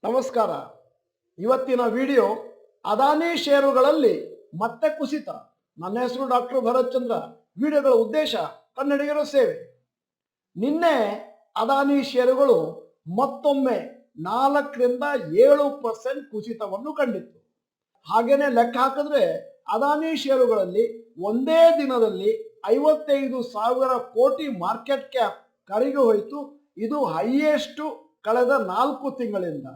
ನಮಸ್ಕಾರ. ಇವತ್ತಿನ ವಿಡಿಯೋ ಅದಾನಿ ಷೇರುಗಳಲ್ಲಿ ಮತ್ತೆ ಕುಸಿತ. ನನ್ನ ಹೆಸರು ಡಾಕ್ಟರ್ ಭರತ್ ಚಂದ್ರ. ವಿಡಿಯೋಗಳ ಉದ್ದೇಶ ಕನ್ನಡಿಗರ ಸೇವೆ. ನಿನ್ನೆ ಅದಾನಿ ಷೇರುಗಳು ಮತ್ತೊಮ್ಮೆ 4-7% ಕುಸಿತವನ್ನು ಕಂಡಿತ್ತು. ಹಾಗೇನೆ ಲೆಕ್ಕ ಹಾಕಿದ್ರೆ ಅದಾನಿ ಷೇರುಗಳಲ್ಲಿ ಒಂದೇ ದಿನದಲ್ಲಿ 55,000 ಕೋಟಿ ಮಾರ್ಕೆಟ್ ಕ್ಯಾಪ್ ಕರಗಿ ಹೋಯಿತು. ಇದು ಹೈಯೆಸ್ಟ್ ಕಳೆದ 4 ತಿಂಗಳಿಂದ.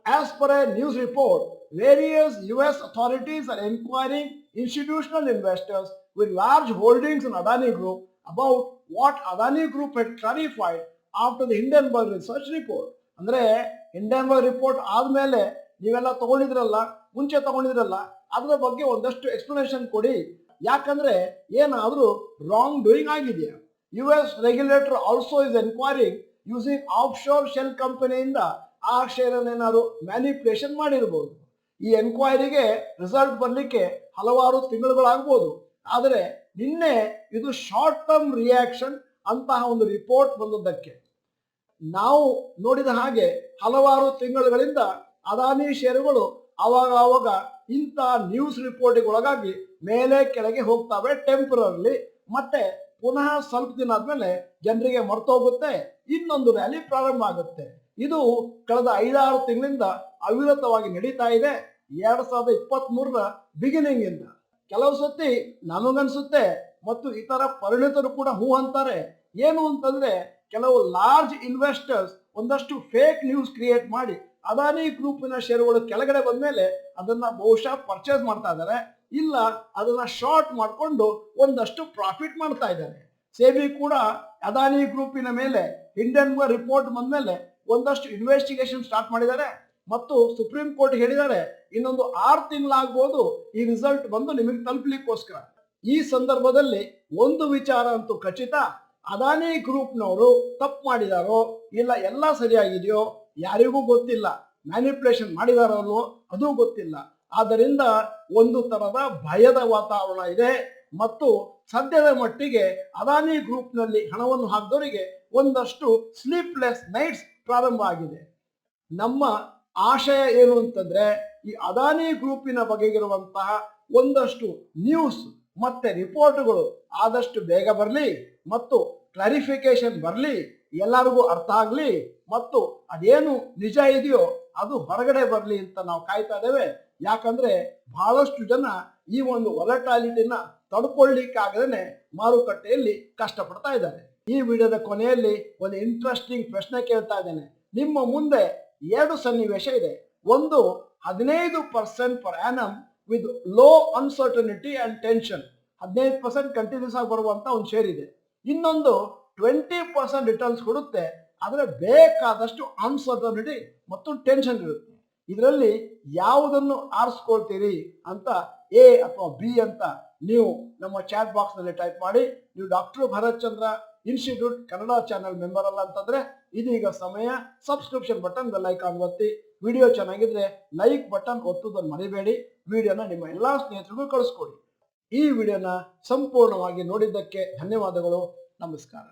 As per a news report, various US authorities are inquiring institutional investors with large holdings in Adani Group about what Adani Group had clarified after the Hindenburg research report. ಅಂದ್ರೆ Hindenburg report ಆದ್ಮೇಲೆ ನೀವೆಲ್ಲ ಮುಂಚೆ ತಗೊಂಡಿದ್ರಲ್ಲ, ಅದರ ಬಗ್ಗೆ ಒಂದಷ್ಟು explanation ಕೊಡಿ. ಯಾಕಂದ್ರೆ ಏನಾದ್ರೂ ರಾಂಗ್ ಡೂಯಿಂಗ್ ಆಗಿದೆಯಾ? US regulator also is inquiring using offshore shell ಕಂಪನಿಯಿಂದ ಆ ಶೇರನ್ನು ಏನಾದ್ರು ಮ್ಯಾನಿಪುಲೇಷನ್ ಮಾಡಿರ್ಬೋದು. ಈ ಎನ್ಕ್ವೈರಿಗೆ ರಿಸಲ್ಟ್ ಬರಲಿಕ್ಕೆ ಹಲವಾರು ತಿಂಗಳುಗಳಾಗ್ಬೋದು. ಆದರೆ ನಿನ್ನೆ ಇದು ಶಾರ್ಟ್ ಟರ್ಮ್ ರಿಯಾಕ್ಷನ್ ಅಂತಹ ಒಂದು ರಿಪೋರ್ಟ್ ಬಂದದ್ದಕ್ಕೆ ನಾವು ನೋಡಿದ ಹಾಗೆ ಹಲವಾರು ತಿಂಗಳುಗಳಿಂದ ಅದಾನಿ ಷೇರುಗಳು ಆವಾಗ ಇಂಥ ನ್ಯೂಸ್ ರಿಪೋರ್ಟಿಗೆ ಒಳಗಾಗಿ ಮೇಲೆ ಕೆಳಗೆ ಹೋಗ್ತವೆ ಟೆಂಪರರಿ. ಮತ್ತೆ ಪುನಃ ಸ್ವಲ್ಪ ದಿನ ಆದ್ಮೇಲೆ ಜನರಿಗೆ ಮರ್ತೋಗುತ್ತೆ, ಇನ್ನೊಂದು ರ್ಯಾಲಿ ಪ್ರಾರಂಭ ಆಗುತ್ತೆ. ಇದು ಕಳೆದ 5-6 ತಿಂಗಳಿಂದ ಅವಿರತವಾಗಿ ನಡೀತಾ ಇದೆ. 2023ರ ಬಿಗಿನಿಂಗ್ ಇಂದ. ಕೆಲವು ಸತಿ ನಮಗನ್ಸುತ್ತೆ ಮತ್ತು ಇತರ ಪರಿಣಿತರು ಕೂಡ ಹೂ ಅಂತಾರೆ. ಏನು ಅಂತಂದ್ರೆ ಕೆಲವು ಲಾರ್ಜ್ ಇನ್ವೆಸ್ಟರ್ಸ್ ಒಂದಷ್ಟು ಫೇಕ್ ನ್ಯೂಸ್ ಕ್ರಿಯೇಟ್ ಮಾಡಿ ಅದಾನಿ ಗ್ರೂಪಿನ ಷೇರುಗಳು ಕೆಳಗಡೆ ಬಂದ್ಮೇಲೆ ಅದನ್ನ ಬಹುಶಃ ಪರ್ಚೇಸ್ ಮಾಡ್ತಾ ಇದ್ದಾರೆ, ಇಲ್ಲ ಅದನ್ನ ಶಾರ್ಟ್ ಮಾಡಿಕೊಂಡು ಒಂದಷ್ಟು ಪ್ರಾಫಿಟ್ ಮಾಡ್ತಾ ಇದ್ದಾರೆ. ಸೇಬಿ ಕೂಡ ಅದಾನಿ ಗ್ರೂಪಿನ ಮೇಲೆ ಹಿಂಡೆನ್ಬರ್ಗ್ ರಿಪೋರ್ಟ್ ಬಂದ್ಮೇಲೆ ಒಂದಷ್ಟು ಇನ್ವೆಸ್ಟಿಗೇಷನ್ ಸ್ಟಾರ್ಟ್ ಮಾಡಿದ್ದಾರೆ ಮತ್ತು ಸುಪ್ರೀಂ ಕೋರ್ಟ್ ಹೇಳಿದ್ದಾರೆ ಇನ್ನೊಂದು 6 ತಿಂಗಳಾಗ್ಬೋದು ಈ ರಿಸಲ್ಟ್ ಬಂದು ನಿಮಗೆ ತಲುಪಲಿಕ್ಕೋಸ್ಕರ. ಈ ಸಂದರ್ಭದಲ್ಲಿ ಒಂದು ವಿಚಾರ ಅಂತೂ ಖಚಿತ, ಅದಾನಿ ಗ್ರೂಪ್ನವರು ತಪ್ಪು ಮಾಡಿದಾರೋ ಇಲ್ಲ ಎಲ್ಲ ಸರಿಯಾಗಿದೆಯೋ ಯಾರಿಗೂ ಗೊತ್ತಿಲ್ಲ. ಮ್ಯಾನಿಪುಲೇಷನ್ ಮಾಡಿದಾರೋ ಅಲ್ವೋ ಅದು ಗೊತ್ತಿಲ್ಲ. ಆದ್ದರಿಂದ ಒಂದು ತರದ ಭಯದ ವಾತಾವರಣ ಇದೆ ಮತ್ತು ಸದ್ಯದ ಮಟ್ಟಿಗೆ ಅದಾನಿ ಗ್ರೂಪ್ನಲ್ಲಿ ಹಣವನ್ನು ಹಾಕಿದವರಿಗೆ ಒಂದಷ್ಟು ಸ್ಲೀಪ್ಲೆಸ್ ನೈಟ್ಸ್ ಪ್ರಾರಂಭ ಆಗಿದೆ. ನಮ್ಮ ಆಶಯ ಏನು ಅಂತಂದ್ರೆ ಈ ಅದಾನಿ ಗ್ರೂಪಿನ ಬಗೆಗಿರುವಂತಹ ಒಂದಷ್ಟು ನ್ಯೂಸ್ ಮತ್ತೆ ರಿಪೋರ್ಟ್ಗಳು ಆದಷ್ಟು ಬೇಗ ಬರಲಿ ಮತ್ತು ಕ್ಲಾರಿಫಿಕೇಶನ್ ಬರಲಿ, ಎಲ್ಲರಿಗೂ ಅರ್ಥ ಆಗಲಿ ಮತ್ತು ಅದೇನು ನಿಜ ಇದೆಯೋ ಅದು ಹೊರಗಡೆ ಬರಲಿ ಅಂತ ನಾವು ಕಾಯ್ತಾ ಇದ್ದೇವೆ. ಯಾಕಂದ್ರೆ ಬಹಳಷ್ಟು ಜನ ಈ ಒಂದು ವಾಲಟಾಲಿಟಿನ ತಡ್ಕೊಳ್ಳಿಕ್ಕಾಗದೇನೆ ಮಾರುಕಟ್ಟೆಯಲ್ಲಿ ಕಷ್ಟಪಡ್ತಾ ಇದ್ದಾರೆ. ಈ ವಿಡಿಯೋದ ಕೊನೆಯಲ್ಲಿ ಒಂದು ಇಂಟ್ರೆಸ್ಟಿಂಗ್ ಪ್ರಶ್ನೆ ಕೇಳ್ತಾ ಇದ್ದೇನೆ. ನಿಮ್ಮ ಮುಂದೆ 2 ಸನ್ನಿವೇಶ ಇದೆ. ಒಂದು 15% per annum with low uncertainty and tension, 15% continuous ಆಗಿ ಬರುವಂತ ಒಂದು ಶೇರ್ ಇದೆ. ಇನ್ನೊಂದು 20% ರಿಟರ್ನ್ಸ್ ಕೊಡುತ್ತೆ, ಆದರೆ ಬೇಕಾದಷ್ಟು ಅನ್ಸರ್ಟನಿಟಿ ಮತ್ತು ಟೆನ್ಷನ್ ಇರುತ್ತೆ. ಇದರಲ್ಲಿ ಯಾವುದನ್ನು ಆರಿಸ್ಕೊಳ್ತೀರಿ ಅಂತ ಎ ಅಥವಾ ಬಿ ಅಂತ ನೀವು ನಮ್ಮ ಚಾಟ್ ಬಾಕ್ಸ್ ನಲ್ಲಿ ಟೈಪ್ ಮಾಡಿ. ನೀವು ಡಾಕ್ಟರ್ ಭರತ್ ಚಂದ್ರ ಇನ್ಸ್ಟಿಟ್ಯೂಟ್ ಕನ್ನಡ ಚಾನೆಲ್ ಮೆಂಬರ್ ಅಲ್ಲ ಅಂತಂದ್ರೆ ಇದೀಗ ಸಮಯ. ಸಬ್ಸ್ಕ್ರಿಪ್ಷನ್ ಬಟನ್ ಬೆಲ್ ಐಕಾನ್ ಒತ್ತಿ. ವಿಡಿಯೋ ಚೆನ್ನಾಗಿದ್ರೆ ಲೈಕ್ ಬಟನ್ ಒತ್ತುವುದನ್ನು ಮರಿಬೇಡಿ. ವಿಡಿಯೋನ ನಿಮ್ಮ ಎಲ್ಲಾ ಸ್ನೇಹಿತರಿಗೂ ಕಳಿಸ್ಕೊಡಿ. ಈ ವಿಡಿಯೋನ ಸಂಪೂರ್ಣವಾಗಿ ನೋಡಿದ್ದಕ್ಕೆ ಧನ್ಯವಾದಗಳು. ನಮಸ್ಕಾರ.